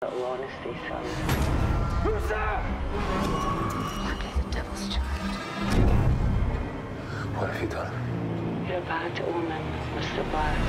Honesty, son. Who's that? Hardly the devil's child. What have you done? You're a bad omen, Mr. Black.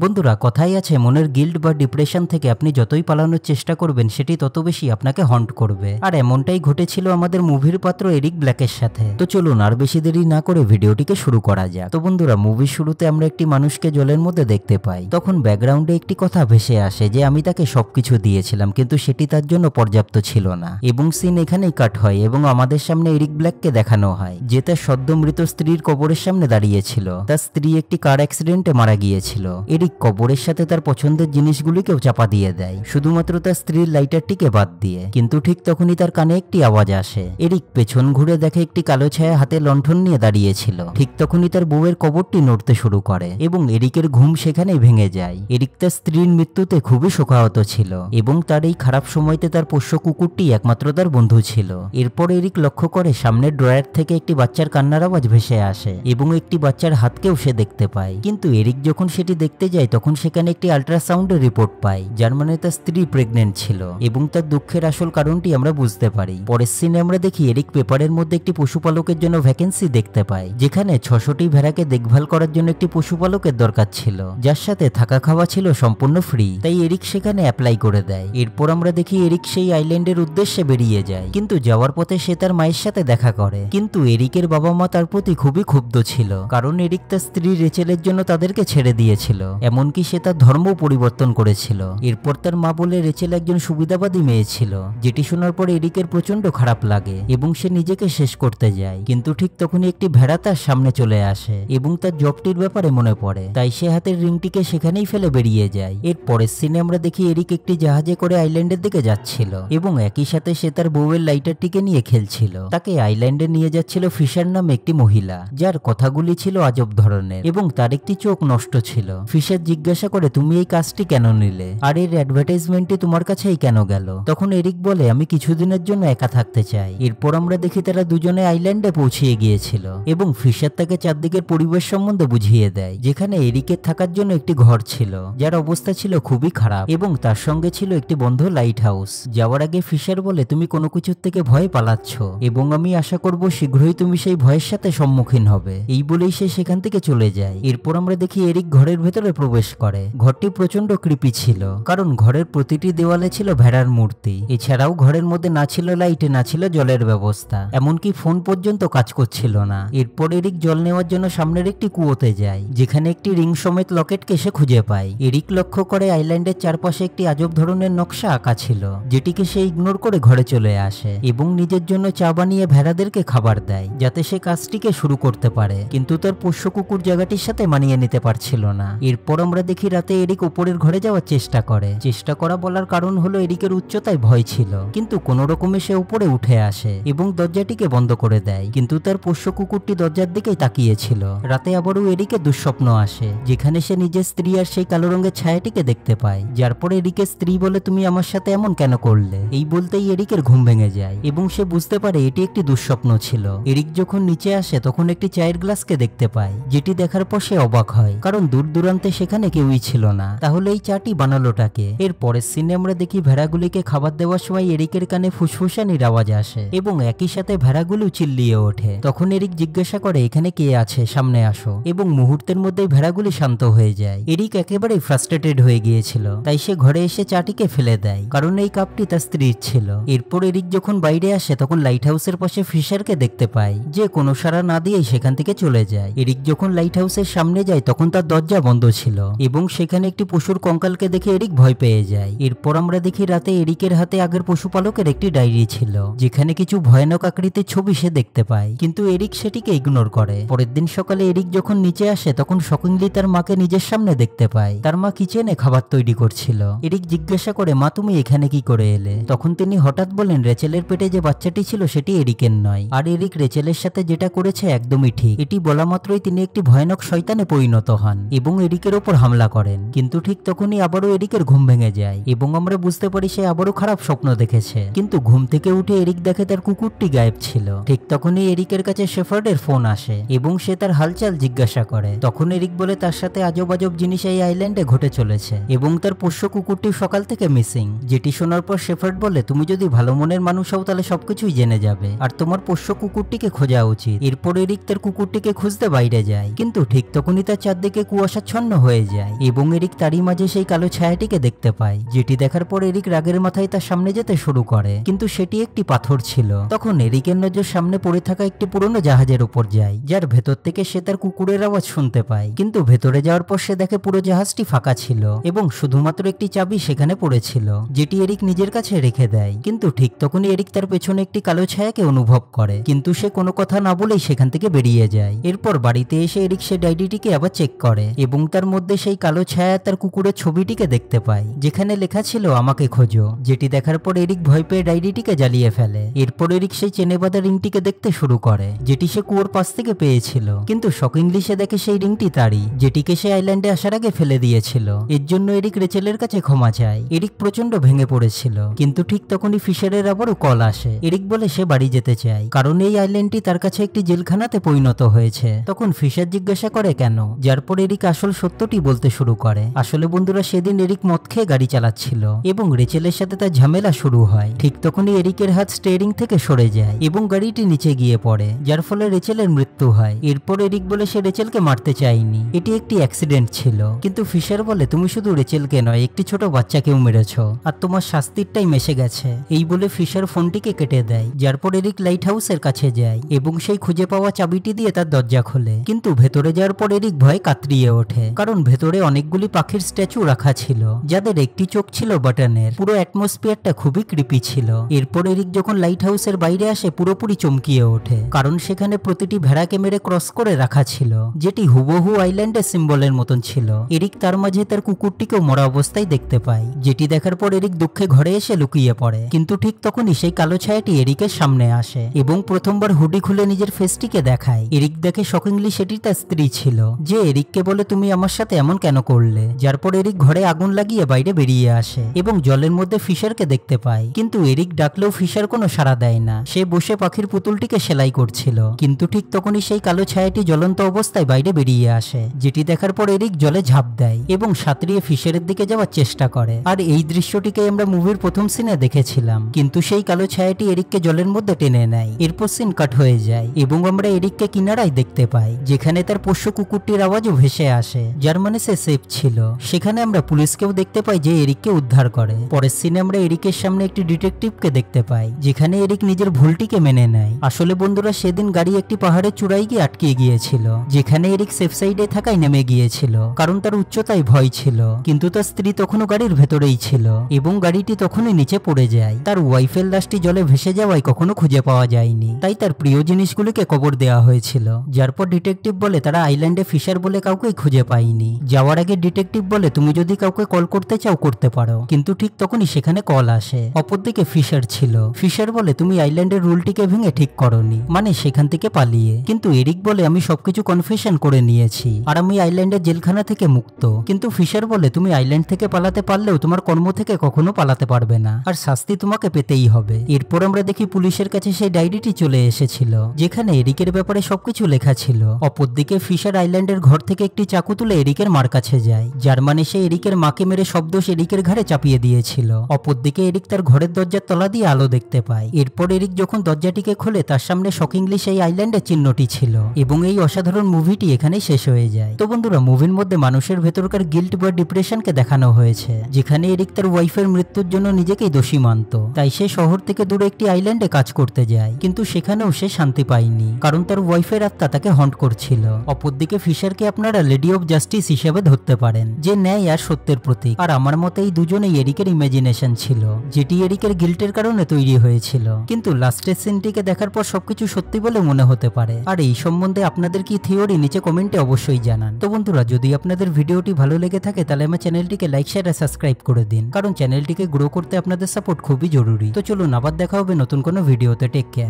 বন্ধুরা, কথাই আছে মনের guilt বা depression থেকে আপনি যতই পালানোর চেষ্টা করবেন সেটি তত বেশি আপনাকে হন্ট করবে। আর এমনটাই ঘটেছিল আমাদের মুভির পাত্র এরিক ব্ল্যাকের সাথে। তো চলুন আর বেশি দেরি না করে ভিডিওটিকে শুরু করা যাক। তো বন্ধুরা, মুভির শুরুতে আমরা একটি মানুষকে জলের মধ্যে দেখতে পাই। তখন ব্যাকগ্রাউন্ডে একটি কথা ভেসে আসে যে আমি তাকে সবকিছু দিয়েছিলাম, কিন্তু সেটি তার জন্য পর্যাপ্ত ছিল না। এবং সিন এখানেই কাট হয় এবং আমাদের সামনে এরিক ব্ল্যাককে দেখানো হয় যে তার সদ্য মৃত স্ত্রীর কবরের সামনে দাঁড়িয়েছিল। তার স্ত্রী একটি কার অ্যাক্সিডেন্টে মারা গিয়েছিল। এরিক কবরের সাথে তার পছন্দের জিনিসগুলিকেও চাপা দিয়ে দেয়, শুধুমাত্র তার স্ত্রীর লাইটারটিকে বাদ দিয়ে। কিন্তু ঠিক তখনই তার কানে একটি আওয়াজ আসে। এরিক পেছন ঘুরে দেখে একটি কালো ছায়া হাতে লণ্ঠন নিয়ে দাঁড়িয়েছিল। ঠিক তখনই তার বউয়ের কবরটি নড়তে শুরু করে এবং এরিকের ঘুম সেখানেই ভেঙে যায়। এরিক তার স্ত্রীর মৃত্যুতে খুবই শোকাহত ছিল এবং তার এই খারাপ সময়তে তার পোষ্য কুকুরটি একমাত্র তার বন্ধু ছিল। এরপর এরিক লক্ষ্য করে সামনের ড্রয়ার থেকে একটি বাচ্চার কান্নার আওয়াজ ভেসে আসে এবং একটি বাচ্চার হাতকেও সে দেখতে পায়। কিন্তু এরিক যখন সেটি দেখতে যায় তখন সেখানে একটি আল্ট্রাসাউন্ডের রিপোর্ট পায়, যার মানে তার স্ত্রী প্রেগনেন্ট ছিল এবং তার দুঃখের আসল কারণটি আমরা বুঝতে পারি। পরের সিনে আমরা দেখি এরিক পেপারের মধ্যে একটি পশুপালকের জন্য ভ্যাকেন্সি দেখতে পায়, যেখানে 600টি ভেড়াকে দেখভাল করার জন্য একটি পশুপালকের দরকার ছিল, যার সাথে থাকা খাওয়া ছিল সম্পূর্ণ ফ্রি। তাই এরিক সেখানে অ্যাপ্লাই করে দেয়। এরপর আমরা দেখি এরিক সেই আইল্যান্ডের উদ্দেশ্যে বেরিয়ে যায়, কিন্তু যাওয়ার পথে সে তার মায়ের সাথে দেখা করে। কিন্তু এরিকের বাবা মা তার প্রতি খুবই ক্ষুব্ধ ছিল, কারণ এরিক তার স্ত্রী রেচেলের জন্য তাদেরকে ছেড়ে দিয়েছিল, এমনকি সে তার ধর্ম পরিবর্তন করেছিল। এরপর তার মা বলে রেচেল একজন সুবিধাবাদী মেয়ে ছিল, যেটি শোনার পরে এরিকের প্রচন্ড খারাপ লাগে এবং সে নিজেকে শেষ করতে যায়। কিন্তু ঠিক তখনই একটি ভেড়া তার সামনে চলে আসে এবং তার জবটির ব্যাপারে মনে পড়ে, তাই সে হাতের রিংটিকে সেখানেই ফেলে বেরিয়ে যায়। এর পরের সিনে আমরা দেখি এরিক একটি জাহাজে করে আইল্যান্ডের দিকে যাচ্ছিল এবং একই সাথে সে তার বউয়ের লাইটারটিকে নিয়ে খেলছিল। তাকে আইল্যান্ডে নিয়ে যাচ্ছিল ফিশার নামে একটি মহিলা, যার কথাগুলি ছিল আজব ধরনের এবং তার একটি চোখ নষ্ট ছিল। ফিশার জিজ্ঞাসা করে, তুমি এই কাজটি কেন নিলে আর এর অ্যাডভার্টাইজমেন্টটি তোমার কাছেই কেন গেল? তখন এরিক বলে, আমি কিছুদিনের জন্য একা থাকতে চাই। এরপর আমরা দেখি তারা দুজনে আইল্যান্ডে পৌঁছিয়ে গিয়েছিল এবং ফিশার তাকে চারদিকের পরিবেশ সম্বন্ধে বুঝিয়ে দেয়, যেখানে এরিকের থাকার জন্য একটি ঘর ছিল, যার অবস্থা ছিল খুবই খারাপ এবং তার সঙ্গে ছিল একটি বন্ধ লাইট হাউস। যাওয়ার আগে ফিশার বলে, তুমি কোনো কিছুর থেকে ভয় পালাচ্ছ এবং আমি আশা করব শীঘ্রই তুমি সেই ভয়ের সাথে সম্মুখীন হবে। এই বলেই সে সেখান থেকে চলে যায়। এরপর আমরা দেখি এরিক ঘরের ভেতরে প্রবেশ করে। ঘরটি প্রচন্ড ক্রিপি ছিল, কারণ ঘরের প্রতিটি দেওয়ালে ছিল ভেড়ার মূর্তি। এছাড়াও ঘরের মধ্যে না ছিল লাইট, না ছিল জলের ব্যবস্থা, এমনকি ফোন পর্যন্ত কাজ করছিল না। এরপর এরিক জল নেওয়ার জন্য সামনের একটি কুয়োতে যায়, যেখানে একটি রিং সমেত লকেটকে সে খুঁজে পায়। এরিক লক্ষ্য করে আইল্যান্ডের চারপাশে একটি আজব ধরনের নকশা আঁকা ছিল, যেটিকে সে ইগনোর করে ঘরে চলে আসে এবং নিজের জন্য চা বানিয়ে ভেড়াদেরকে খাবার দেয়, যাতে সে কাজটিকে শুরু করতে পারে। কিন্তু তার পোষ্য কুকুর জায়গাটির সাথে মানিয়ে নিতে পারছিল না। এরপর আমরা দেখি রাতে এরিক উপরের ঘরে যাওয়ার চেষ্টা করা বলার কারণ হলো এরিকের উচ্চতায় ভয় ছিল, কিন্তু কোনো রকমে সে উপরে উঠে আসে এবং দরজাটিকে বন্ধ করে দেয়। কিন্তু তার পোষ্য কুকুরটি দরজার দিকেই তাকিয়েছিল। রাতে আবারও এরিকের দুঃস্বপ্ন আসে, যেখানে সে নিজের স্ত্রী আর সেই কালো রঙের ছায়াটিকে দেখতে পায়। যার পরে এরিকের স্ত্রী বলে, তুমি আমার সাথে এমন কেন করলে? এই বলতেই এরিকের ঘুম ভেঙে যায় এবং সে বুঝতে পারে এটি একটি দুঃস্বপ্ন ছিল। এরিক যখন নিচে আসে তখন একটি চায়ের গ্লাসকে দেখতে পায়, যেটি দেখার পর সে অবাক হয়, কারণ দূর দূরান্তে সেখানে কেউই ছিল না। তাহলে এই চাটি বানালোটাকে? এর পরের সিনে আমরা দেখি ভেড়াগুলিকে খাবার দেওয়ার সময় এরিকের কানে ফুসফুসানির আওয়াজ আসে এবং একই সাথে ভেড়াগুলো চিল্লিয়ে ওঠে। তখন এরিক জিজ্ঞাসা করে, এখানে কে আছে, সামনে আসো। এবং মুহূর্তের মধ্যেই ভেড়াগুলি শান্ত হয়ে যায়। এরিক একেবারেই ফ্রাস্ট্রেটেড হয়ে গিয়েছিল, তাই সে ঘরে এসে চাটিকে ফেলে দেয়, কারণ এই কাপটি তার স্ত্রীর ছিল। এরপর এরিক যখন বাইরে আসে তখন লাইট হাউসের পাশে ফিশারকে দেখতে পায়, যে কোনো সাড়া না দিয়েই সেখান থেকে চলে যায়। এরিক যখন লাইট হাউসের সামনে যায় তখন তার দরজা বন্ধ ছিল এবং সেখানে একটি পশুর কঙ্কালকে দেখে এরিক ভয় পেয়ে যায়। এরপর আমরা দেখি রাতে এরিকের হাতে আগের পশুপালকের একটি ডায়েরি ছিল, যেখানে কিছু ভয়ানক আকৃতির ছবি সে দেখতে পায়, কিন্তু এরিক সেটিকে ইগনোর করে। পরের দিন সকালে এরিক যখন নিচে আসে তখন শকিংলি তার মাকে নিজের সামনে দেখতে পায়। তার মা কিচেনে খাবার তৈরি করছিল। এরিক জিজ্ঞাসা করে, মা তুমি এখানে কি করে এলে? তখন তিনি হঠাৎ বলেন, রেচেলের পেটে যে বাচ্চাটি ছিল সেটি এরিকের নয়, আর এরিক রেচেলের সাথে যেটা করেছে একদমই ঠিক। এটি বলা মাত্রই তিনি একটি ভয়ানক শয়তানে পরিণত হন এবং এরিকের ওপর হামলা করেন। কিন্তু ঠিক তখনই আবারও এরিকের ঘুম ভেঙে যায় এবং আমরা বুঝতে পারি সে আবারও খারাপ স্বপ্ন দেখেছে। কিন্তু ঘুম থেকে উঠে এরিক দেখে তার কুকুরটি গায়েব ছিল। ঠিক তখনই এরিকের কাছে শেফার্ডের ফোন আসে এবং সে তার হালচাল জিজ্ঞাসা করে। তখন এরিক বলে তার সাথে আজব আজব জিনিস এই আইল্যান্ডে ঘটে চলেছে এবং তার পোষ্য কুকুরটি সকাল থেকে মিসিং। যেটি শোনার পর শেফার্ড বলে, তুমি যদি ভালো মনের মানুষ হও তাহলে সবকিছুই জেনে যাবে আর তোমার পোষ্য কুকুরটিকে খোঁজা উচিত। এরপর এরিক তার কুকুরটিকে খুঁজতে বাইরে যায়, কিন্তু ঠিক তখনই তার চারদিকে কুয়াশাচ্ছন্ন হয়ে যায় এবং এরিক তারই মাঝে সেই কালো ছায়াটিকে দেখতে পায়। যেটি দেখার পর এরিক রাগের মাথায় তার সামনে যেতে শুরু করে, কিন্তু সেটি একটি পাথর ছিল। তখন এরিকের নজর সামনে পড়ে থাকা একটি পুরনো জাহাজের উপর যায়, যার ভেতর থেকে সে তার কুকুরের আওয়াজ শুনতে পায়। কিন্তু ভেতরে যাওয়ার পর সে দেখে পুরো জাহাজটি ফাঁকা ছিল এবং শুধুমাত্র একটি চাবি সেখানে পড়েছিল, যেটি এরিক নিজের কাছে রেখে দেয়। কিন্তু ঠিক তখনই এরিক তার পেছনে একটি কালো ছায়াকে অনুভব করে, কিন্তু সে কোনো কথা না বলেই সেখান থেকে বেরিয়ে যায়। এরপর বাড়িতে এসে এরিক সে ডায়েরিটিকে আবার চেক করে এবং তার মধ্যে সেই কালো ছায়া তার কুকুরের ছবিটিকে দেখতে পায়, যেখানে লেখা ছিল আমাকে খোঁজো। যেটি দেখার পর এরিক ভয় পেয়ে ডায়েরিটিকে জ্বালিয়ে ফেলে। এরপর এরিক সেই চেনে বাঁধা রিংটিকে দেখতে শুরু করে, যেটি সে কুয়োর পাশ থেকে পেয়েছিল। কিন্তু শকিংলি সে দেখে সেই রিংটি তারই, যেটিকে সে আইল্যান্ডে আসার আগে ফেলে দিয়েছিল। এর জন্য এরিক রেচেলের কাছে ক্ষমা চায়। এরিক প্রচন্ড ভেঙে পড়েছিল, কিন্তু ঠিক তখনই ফিশারের আবারও কল আসে। এরিক বলে সে বাড়ি যেতে চায়, কারণ এই আইল্যান্ডটি তার কাছে একটি জেলখানাতে পরিণত হয়েছে। তখন ফিশার জিজ্ঞাসা করে কেন, যার পর এরিক আসল সত্যটি বলতে শুরু করে। আসলে বন্ধুরা, সেদিন এরিক মদ খেয়ে গাড়ি চালাচ্ছিল এবং রেচেলের সাথে তার ঝামেলা শুরু হয়। ঠিক তখনই এরিকের হাত স্টিয়ারিং থেকে সরে যায় এবং গাড়িটি নিচে গিয়ে পড়ে, যার ফলে রেচেলের মৃত্যু হয়। এরপর এরিক বলে সে রেচেলকে মারতে চায়নি, এটি একটি অ্যাক্সিডেন্ট ছিল। কিন্তু ফিশার বলে তুমি শুধু রেচেলকে নয়, একটি ছোট বাচ্চাকেও মেরেছ আর তোমার শাস্তিরটাই মেশে গেছে। এই বলে ফিশার ফোনটিকে কেটে দেয়, যার পর এরিক লাইট হাউসের কাছে যায় এবং সেই খুঁজে পাওয়া চাবিটি দিয়ে তার দরজা খোলে। কিন্তু ভেতরে যাওয়ার পর এরিক ভয় কাতরিয়ে ওঠে, কারণ ভেতরে অনেকগুলি পাখির স্ট্যাচু রাখা ছিল, যাদের একটি চোখ ছিল বাটনের। পুরো অ্যাটমসফিয়ারটা খুবই ক্রিপি ছিল। এরপর এরিক যখন লাইট হাউসের বাইরে আসে পুরোপুরি চমকিয়ে ওঠে, কারণ সেখানে প্রতিটি ভেড়াকে মেরে ক্রস করে রাখা ছিল, যেটি হুবহু আইল্যান্ডের সিম্বলের মতন ছিল। এরিক তার মাঝে তার কুকুরটিকেও মরা অবস্থায় দেখতে পায়, যেটি দেখার পর এরিক দুঃখে ঘরে এসে লুকিয়ে পড়ে। কিন্তু ঠিক তখনই সেই কালো ছায়াটি এরিকের সামনে আসে এবং প্রথমবার হুডি খুলে নিজের ফেসটিকে দেখায়। এরিক দেখে শকিংলি সেটি তার স্ত্রী ছিল, যে এরিককে বলে তুমি আমার সাথে এমন কেন করলে। যার পর এরিক ঘরে আগুন লাগিয়ে বাইরে বেরিয়ে আসে এবং জলের মধ্যে ফিশারকে দেখতে পায়। কিন্তু এরিক ডাকলেও ফিশার কোনো সাড়া দেয় না, সে বসে পাখির পুতুলটিকে সেলাই করছিল। কিন্তু ঠিক তখনই সেই কালো ছায়াটি জ্বলন্ত অবস্থায় বাইরে বেরিয়ে আসে, যেটি দেখার পর এরিক জলে ঝাঁপ দেয় এবং সাঁতরিয়ে ফিশারের দিকে যাওয়ার চেষ্টা করে। আর এই দৃশ্যটিকে আমরা মুভির প্রথম সিনে দেখেছিলাম, কিন্তু সেই কালো ছায়াটি এরিককে জলের মধ্যে টেনে নেয়। এরপর সিন কাট হয়ে যায় এবং আমরা এরিককে কিনারায় দেখতে পাই, যেখানে তার পোষ্য কুকুরটির আওয়াজও ভেসে আসে, যার মানে সে সেফ ছিল। সেখানে আমরা পুলিশকেও দেখতে পাই যে এরিককে উদ্ধার করে। পরের সিনে আমরা এরিকের সামনে একটি ডিটেকটিভকে দেখতে পাই, যেখানে এরিক নিজের ভুলটিকে মেনে নেয়। আসলে বন্ধুরা, সেদিন গাড়ি একটি পাহাড়ের চূড়ায় গিয়ে আটকে গিয়েছিল, যেখানে এরিক সেফ সাইডে থাকায় নেমে গিয়েছিল, কারণ তার উচ্চতায় ভয় ছিল। কিন্তু তার স্ত্রী তখনও গাড়ির ভেতরেই ছিল এবং গাড়িটি তখনই নিচে পড়ে যায়। তার ওয়াইফের লাশটি জলে ভেসে যাওয়ায় কখনো খুঁজে পাওয়া যায়নি, তাই তার প্রিয় জিনিসগুলিকে কবর দেওয়া হয়েছিল। যার পর ডিটেকটিভ বলে তারা আইল্যান্ডে ফিশার বলে কাউকেই খুঁজে পায়নি। যাওয়ার আগে ডিটেকটিভ বলে তুমি যদি কাউকে কল করতে চাও করতে পারো। কিন্তু ঠিক তখনই সেখানে কল আসে, অপরদিকে ফিশার ছিল। ফিশার বলে তুমি আইল্যান্ডের রুলটিকে ভেঙে ঠিক করনি, মানে সেখান থেকে পালিয়ে। কিন্তু এরিক বলে আমি সবকিছু কনফেশন করে নিয়েছি আর আমি আইল্যান্ডের জেলখানা থেকে মুক্ত। কিন্তু ফিশার বলে তুমি আইল্যান্ড থেকে পালাতে পারলেও তোমার কর্ম থেকে কখনো পালাতে পারবে না, আর শাস্তি তোমাকে পেতেই হবে। এরপর আমরা দেখি পুলিশের কাছে সেই ডায়েরিটি চলে এসেছিল, যেখানে এরিকের ব্যাপারে সবকিছু লেখা ছিল। অপরদিকে ফিশার আইল্যান্ডের ঘর থেকে একটি চাকু তুলে এরিকের মার কাছে যায়, যার মানে সে এরিকের মাকে মেরে সব দোষ এরিকের ঘাড়ে চাপিয়ে দিয়েছিল। অপরদিকে এরিক তার ঘরের দরজার তলা দিয়ে আলো দেখতে পায়। এরপর এরিক যখন দরজাটিকে খোলে তার সামনে শকিংলি সেই আইল্যান্ডের চিহ্নটি ছিল এবং এই অসাধারণ মুভিটি এখানেই শেষ হয়ে যায়। তো বন্ধুরা, মুভির মধ্যে মানুষের ভেতরকার গিল্ট বা ডিপ্রেশনকে দেখানো হয়েছে, যেখানে এরিক তার ওয়াইফের মৃত্যুর জন্য নিজেকেই দোষী মানত। তাই সে শহর থেকে দূরে একটি আইল্যান্ডে কাজ করতে যায়, কিন্তু সেখানেও সে শান্তি পায়নি, কারণ তার ওয়াইফের আত্মা তাকে হন্ট করছিল। অপরদিকে ফিশারকে আপনারা লেডি অফ জাস্টিস হিসেবে ধরতে পারেন, যে ন্যায় আর সত্যের প্রতীক। আর আমার মতে এই দুজনেই এরিকের ইমাজিনেশন ছিল, যেটি এরিকের গিল্টের কারণে তৈরি হয়েছিল। কিন্তু লাস্টের সিনটিকে দেখার পর সবকিছু সত্যি বলে মনে হতে পারে। আর এই সম্বন্ধে আপনাদের কি থিওরি নিচে কমেন্টে অবশ্যই জানান। তো বন্ধুরা, যদি আপনাদের ভিডিওটি ভালো লেগে থাকে তাহলে আমার চ্যানেলটিকে লাইক শেয়ার আর সাবস্ক্রাইব করে দিন, কারণ চ্যানেলটিকে গ্রো করতে আপনাদের সাপোর্ট খুবই জরুরি। তো চলুন, আবার দেখা হবে নতুন কোনো ভিডিওতে। Take care.